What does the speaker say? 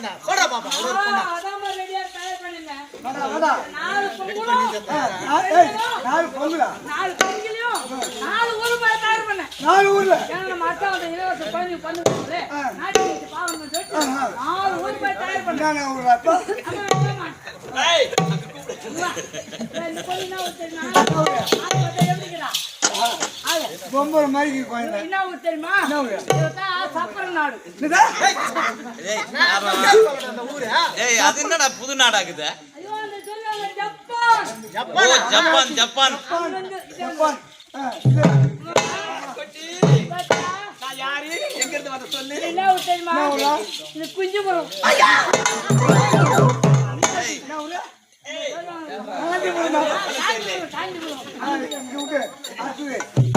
தாண்டா சொல்ற பாப்பா அதான் ரெடியா தயார் பண்ணுங்க வாடா 4 பொங்கலும் நாலு பொங்கலா 4 பொங்கலையும் 4 ஊரு போய் தயார் பண்ண 4 ஊர்ல ஏன்னா மச்சான் இலவச பண்ணி பண்ணுவாங்களே நாட்டி பாவம் சொல்லிட்டு 4 ஊரு போய் தயார் பண்ண நான் ஊர்ல அப்பா ஏய் இந்த பொண்ணு என்ன தெரியுமா ஆளு எப்படிங்கடா பொம்பை மாதிரி கோயில என்ன ஊர் தெரியுமா இதுதான் சப்பர நாடு அந்த ஊரு ஏய் அது என்னடா புது நாடாக்குது ஐயோ அந்த சொல்லுவாங்க ஜப்பான் ஓ ஜப்பான் ஜப்பான் ஜப்பான் இது நான் யாரு எங்க இருந்து வந்த சொல்லு என்ன ஊர் தெரியுமா இது குஞ்சுபுரம் என்ன ஊரு காஞ்சிபுரம் இங்க விட்டு அடுத்து